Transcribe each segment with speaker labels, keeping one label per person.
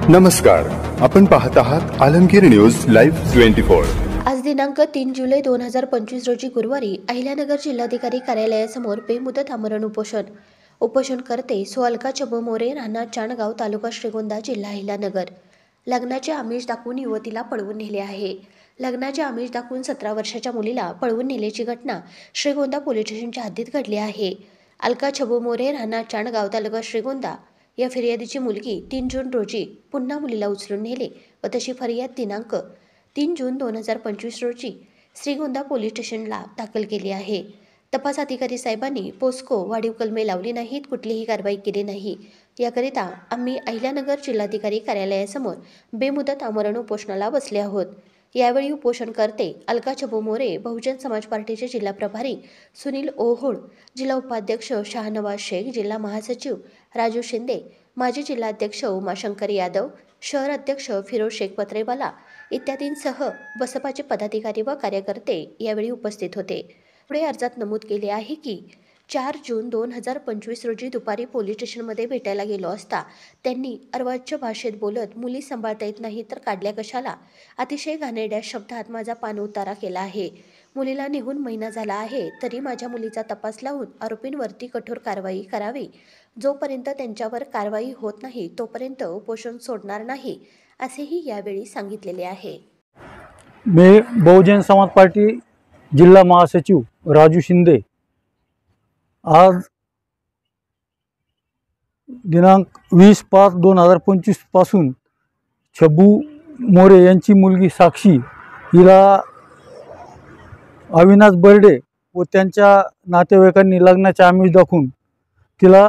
Speaker 1: नमस्कार, आपण पाहत आहात आलमगीर न्यूज लाईव्ह 24।
Speaker 2: आज दिनांक 3 जुलै 2025 रोजी गुरुवारी अहिल्यानगर जिल्हाधिकारी कार्यालयासमोर बेमुदत आमरण उपोषणकर्ते सो अलका चबू मोरे, राहणार चाणगाव, तालुका श्रीगोंदा, जिल्हा अहिल्यानगर। लग्नाचे आमिष दाखवून युवतीला पळवून नेले आहे। लग्नाचे आमिष दाखवून 17 वर्षाच्या मुलीला पळवून नेल्याची घटना श्रीगोंदा पोलीस स्टेशनच्या हद्दीत घडली आहे। अलका चबू मोरे, राहणार चाणगाव, तालुका श्रीगोंदा या फिर्यादीची मुलगी 3 जून रोजी पुन्हा मुलीला उचलून नेले व तशी फरियाद दिनांक 3 जून 2025 रोजी श्रीगोंदा पोलीस स्टेशनला दाखल केली आहे। तपास अधिकारी साहेबांनी पोस्को वाढीव कलमे लावली नाहीत, कुठलीही कारवाई केली नाही। याकरिता आम्ही अहिल्यानगर जिल्हाधिकारी कार्यालयासमोर बेमुदत आमरण उपोषणाला बसले आहोत। यावेळी उपोषणकर्ते अलका चबू मोरे, बहुजन समाज पार्टीचे जिल्हा प्रभारी सुनील ओहोळ, जिल्हा उपाध्यक्ष शाहनवाज शेख, जिल्हा महासचिव राजू शिंदे, माजी जिल्हाध्यक्ष उमाशंकर यादव, शहर अध्यक्ष फिरोज शेख पत्रेवाला इत्यादींसह बसपाचे पदाधिकारी व कार्यकर्ते यावेळी उपस्थित होते। पुढे अर्जात नमूद केले आहे की 4 जून 2025 रोजी दुपारी पोलीस स्टेशनमध्ये भेटायला गेलो असता त्यांनी अर्वाच्य भाषेत बोलत मुली सांभाळता येत नाही तर काढल्या कशाला, अतिशय घाणेरड्या शब्दात माझा पाणउतारा केला आहे। मुलीला निघून महिना झाला आहे तरी माझ्या मुलीचा तपास लावून आरोपींवरती कठोर कारवाई करावी। जोपर्यंत त्यांच्यावर कारवाई होत नाही तोपर्यंत उपोषण सोडणार नाही, असेही यावेळी सांगितलेले आहे।
Speaker 3: मी बहुजन समाज पार्टी जिल्हा महासचिव राजू शिंदे आज दिनांक 20/5/2025 पासून चबू मोरे यांची मुलगी साक्षी हिला अविनाश बर्डे व त्यांच्या नातेवाईकांनी लग्नाचे आमिष दाखवून तिला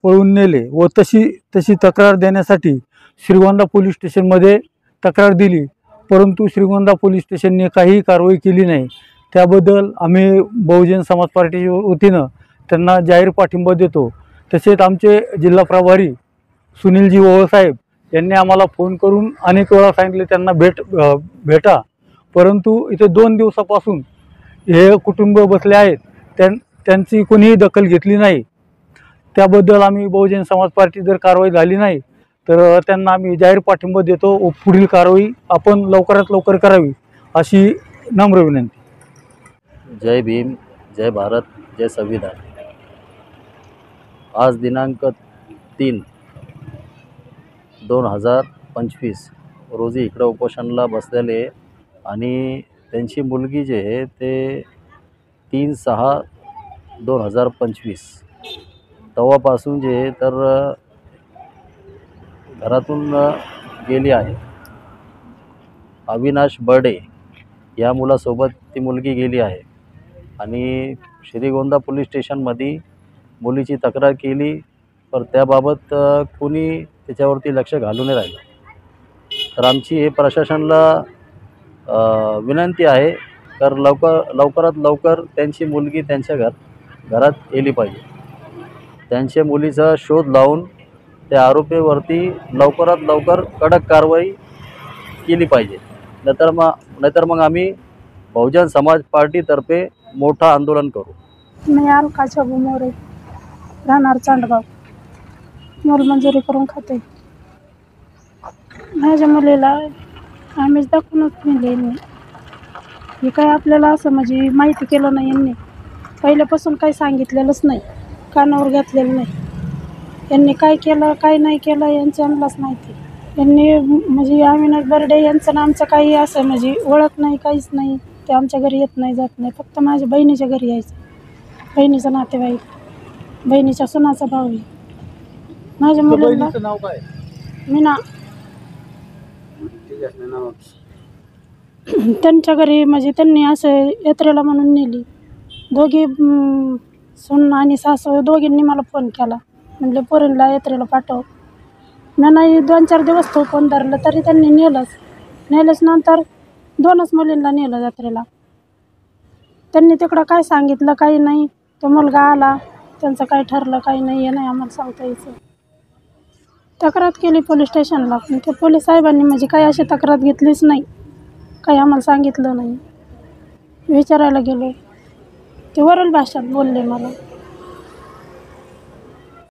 Speaker 3: पळवून नेले व तशी तक्रार देण्यासाठी श्रीगोंदा पोलीस स्टेशनमध्ये तक्रार दिली, परंतु श्रीगोंदा पोलीस स्टेशनने काही कारवाई केली नाही। त्याबद्दल आम्ही बहुजन समाज पार्टीच्या वतीनं त्यांना जाहीर पाठिंबा देतो। तसेच आमचे जिल्हा प्रभारी सुनीलजी ओहोळ साहेब यांनी आम्हाला फोन करून अनेक वेळा सांगितले त्यांना भेटा, परंतु इथे 2 दिवसापासून हे कुटुंब बसले आहेत, त्यांची कोणीही दखल घेतली नाही। त्याबद्दल आम्ही बहुजन समाज पार्टी जर कारवाई झाली नाही तर त्यांना आम्ही जाहीर पाठिंबा देतो व पुढील कारवाई आपण लवकरात लवकर करावी अशी नम्र विनंती।
Speaker 4: जय भीम, जय भारत, जय संविधान। आज दिनांक 3/2025 रोजी इकडं उपोषणाला बसलेले आणि त्यांची मुलगी जे आहे ते 3/6/2025 तेव्हापासून जे आहे तर घरातून गेली आहे। अविनाश बर्डे या मुलासोबत ती मुलगी गेली आहे आणि श्रीगोंदा पोलीस स्टेशनमध्ये मुलीची तक्रार केली, पर त्याबाबत कोणी त्याच्यावरती लक्ष घालून नाही राहिलं। तर आमची हे प्रशासनाला विनंती आहे तर लवकरात लवकर त्यांची मुलगी त्यांच्या घरात येली पाहिजे। त्यांच्या मुलीचा शोध लावून त्या आरोपीवरती लवकरात लवकर कडक कारवाई केली पाहिजे, नाहीतर मग आम्ही बहुजन समाज पार्टीतर्फे मोठं आंदोलन करू।
Speaker 5: मी अलका चबू मोरे, राहणार चांडगाव, मोलमजुरी करून खाते। माझ्या मुलीला आमिष दाखवूनच नेले यांनी। हे काय आपल्याला असं म्हणजे माहिती केलं नाही, यांनी पहिल्यापासून काही सांगितलेलंच नाही, कानावर घातलेलं नाही। यांनी काय केलं काय नाही केलं यांच्यालाच माहिती। यांनी म्हणजे अविनाश बर्डे यांचं आमचं काही असं म्हणजे ओळख नाही, काहीच नाही। ते आमच्या घरी येत नाही, जात नाही, फक्त माझ्या बहिणीच्या घरी यायचं। बहिणीचा नातेवाईक, बहिणीच्या सुनाचा भाऊ आहे। माझ्या मुलीला
Speaker 3: नाव काय?
Speaker 5: मीना। त्यांच्या घरी म्हणजे त्यांनी असं यात्रेला म्हणून नेली। दोघी सून आणि सासू दोघींनी मला फोन केला, म्हणले पोरींला यात्रेला पाठव। मी नाही 2-4 दिवस तो फोन धरलं तरी त्यांनी नेलंच नंतर 2च मुलींना नेलं यात्रेला। त्यांनी तिकडं काय सांगितलं काही नाही, तो मुलगा आला, त्यांचं काय ठरलं काही नाही हे नाही आम्हाला सांगता यायचं। तक्रार केली पोलीस स्टेशनला, पण ते पोलीस साहेबांनी म्हणजे काही अशी तक्रार घेतलीच नाही, काही आम्हाला सांगितलं नाही। विचारायला गेलो ते वरल भाषेत बोलले मला।